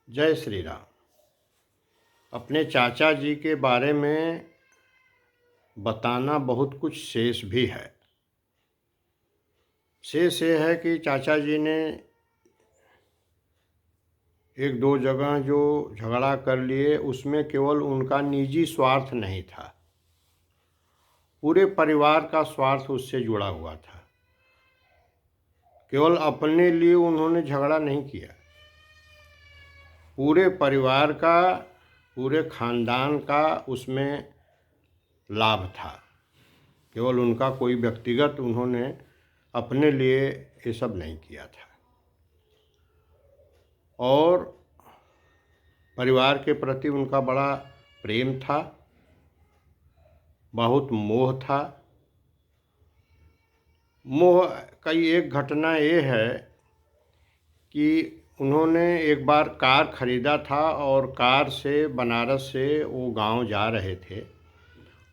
जय श्री राम। अपने चाचा जी के बारे में बताना बहुत कुछ शेष भी है। शेष ये है कि चाचा जी ने एक दो जगह जो झगड़ा कर लिए उसमें केवल उनका निजी स्वार्थ नहीं था, पूरे परिवार का स्वार्थ उससे जुड़ा हुआ था। केवल अपने लिए उन्होंने झगड़ा नहीं किया, पूरे परिवार का, पूरे खानदान का उसमें लाभ था। केवल उनका कोई व्यक्तिगत उन्होंने अपने लिए ये सब नहीं किया था। और परिवार के प्रति उनका बड़ा प्रेम था, बहुत मोह था। मोह की एक घटना ये है कि उन्होंने एक बार कार खरीदा था और कार से बनारस से वो गांव जा रहे थे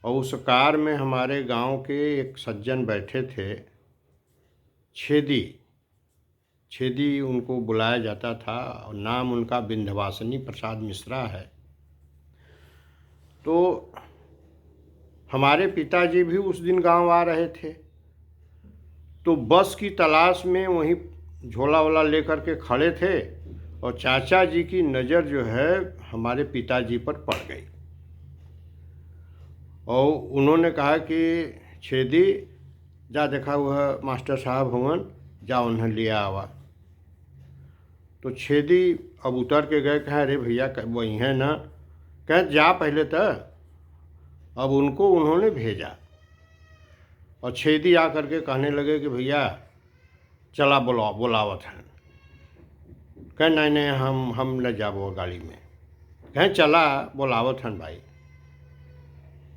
और उस कार में हमारे गांव के एक सज्जन बैठे थे, छेदी उनको बुलाया जाता था और नाम उनका विंध्यवासिनी प्रसाद मिश्रा है। तो हमारे पिताजी भी उस दिन गांव आ रहे थे, तो बस की तलाश में वहीं झोला वोला लेकर के खड़े थे और चाचा जी की नज़र जो है हमारे पिताजी पर पड़ गई और उन्होंने कहा कि छेदी जा, देखा हुआ मास्टर साहब होवन, जा उन्हें लिया आवा। तो छेदी अब उतर के गए, कहें अरे भैया वही है ना, कहें जा पहले तो। अब उनको उन्होंने भेजा और छेदी आकर के कहने लगे कि भैया चला बुलावत हैं। कहें नहीं हम न जाबो गाड़ी में। कहें चला बुलावत हैं भाई।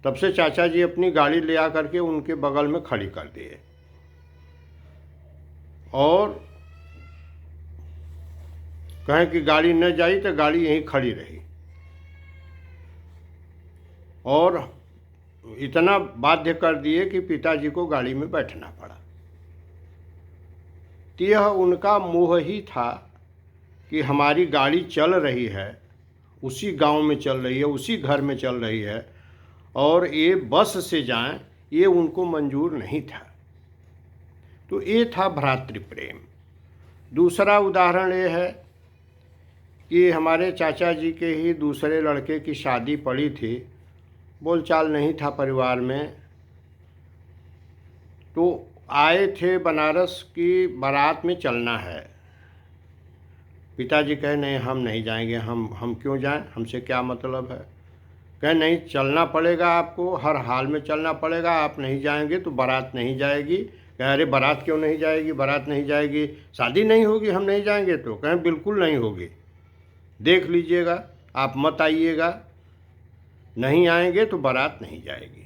तब से चाचा जी अपनी गाड़ी ले आकर के उनके बगल में खड़ी कर दिए और कहें कि गाड़ी न जाई तो गाड़ी यहीं खड़ी रही। और इतना बाध्य कर दिए कि पिताजी को गाड़ी में बैठना पड़ा। तो यह उनका मोह ही था कि हमारी गाड़ी चल रही है, उसी गांव में चल रही है, उसी घर में चल रही है और ये बस से जाएं, ये उनको मंजूर नहीं था। तो ये था भ्रातृ प्रेम। दूसरा उदाहरण ये है कि हमारे चाचा जी के ही दूसरे लड़के की शादी पड़ी थी, बोलचाल नहीं था परिवार में। तो आए थे बनारस की बारात में चलना है। पिताजी कहे नहीं हम नहीं जाएंगे, हम क्यों जाएं, हमसे क्या मतलब है। कहे नहीं चलना पड़ेगा, आपको हर हाल में चलना पड़ेगा, आप नहीं जाएंगे तो बारात नहीं जाएगी। कहे अरे बारात क्यों नहीं जाएगी, बारात नहीं जाएगी, शादी नहीं होगी, हम नहीं जाएंगे। तो कहें बिल्कुल नहीं होगी, देख लीजिएगा, आप मत आइएगा, नहीं आएंगे तो बारात नहीं जाएगी।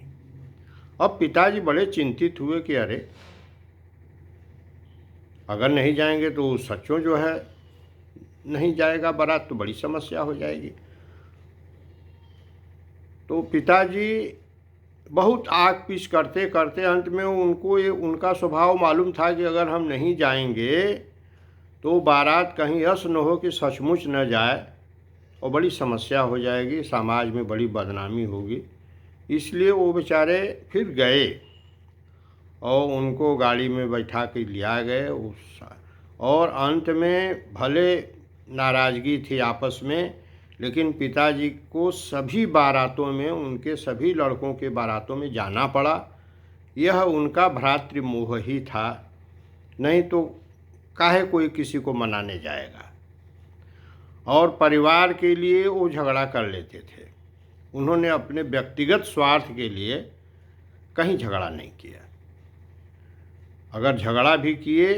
अब पिताजी बड़े चिंतित हुए कि अरे अगर नहीं जाएंगे तो सच्चों जो है नहीं जाएगा बारात, तो बड़ी समस्या हो जाएगी। तो पिताजी बहुत आग पीछ करते करते अंत में उनको ये उनका स्वभाव मालूम था कि अगर हम नहीं जाएंगे तो बारात कहीं ऐसा न हो कि सचमुच न जाए और बड़ी समस्या हो जाएगी, समाज में बड़ी बदनामी होगी। इसलिए वो बेचारे फिर गए और उनको गाड़ी में बैठा के लिया गए। और अंत में भले नाराज़गी थी आपस में, लेकिन पिताजी को सभी बारातों में, उनके सभी लड़कों के बारातों में जाना पड़ा। यह उनका भ्रातृ मोह ही था, नहीं तो काहे कोई किसी को मनाने जाएगा। और परिवार के लिए वो झगड़ा कर लेते थे, उन्होंने अपने व्यक्तिगत स्वार्थ के लिए कहीं झगड़ा नहीं किया। अगर झगड़ा भी किए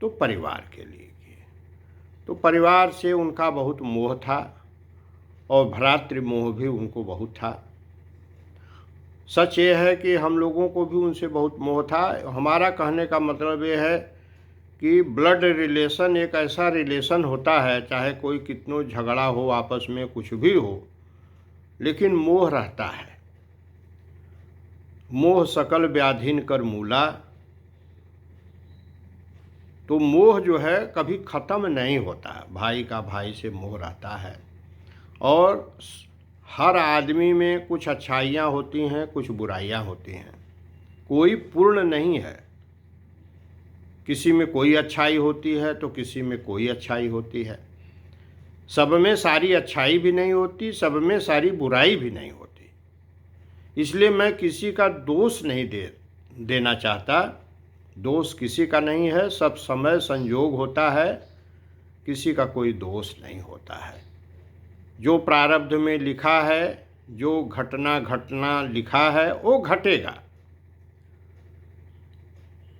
तो परिवार के लिए किए। तो परिवार से उनका बहुत मोह था और भ्रातृ मोह भी उनको बहुत था। सच ये है कि हम लोगों को भी उनसे बहुत मोह था। हमारा कहने का मतलब ये है कि ब्लड रिलेशन एक ऐसा रिलेशन होता है, चाहे कोई कितनो झगड़ा हो आपस में, कुछ भी हो, लेकिन मोह रहता है। मोह सकल व्याधिन कर मूला, तो मोह जो है कभी ख़त्म नहीं होता है। भाई का भाई से मोह रहता है। और हर आदमी में कुछ अच्छाइयाँ होती हैं, कुछ बुराइयाँ होती हैं, कोई पूर्ण नहीं है। किसी में कोई अच्छाई होती है तो किसी में कोई अच्छाई होती है। सब में सारी अच्छाई भी नहीं होती, सब में सारी बुराई भी नहीं होती। इसलिए मैं किसी का दोष नहीं देना चाहता। दोष किसी का नहीं है, सब समय संयोग होता है, किसी का कोई दोष नहीं होता है। जो प्रारब्ध में लिखा है, जो घटना लिखा है वो घटेगा।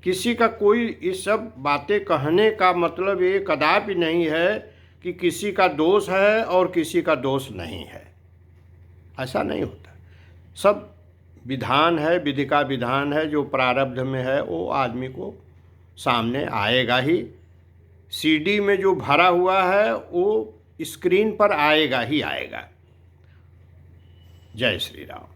किसी का कोई इस सब बातें कहने का मतलब ये कदापि नहीं है कि किसी का दोष है और किसी का दोष नहीं है। ऐसा नहीं होता। सब विधान है, विधि का विधान है। जो प्रारब्ध में है वो आदमी को सामने आएगा ही। सीडी में जो भरा हुआ है वो स्क्रीन पर आएगा ही आएगा। जय श्री राम।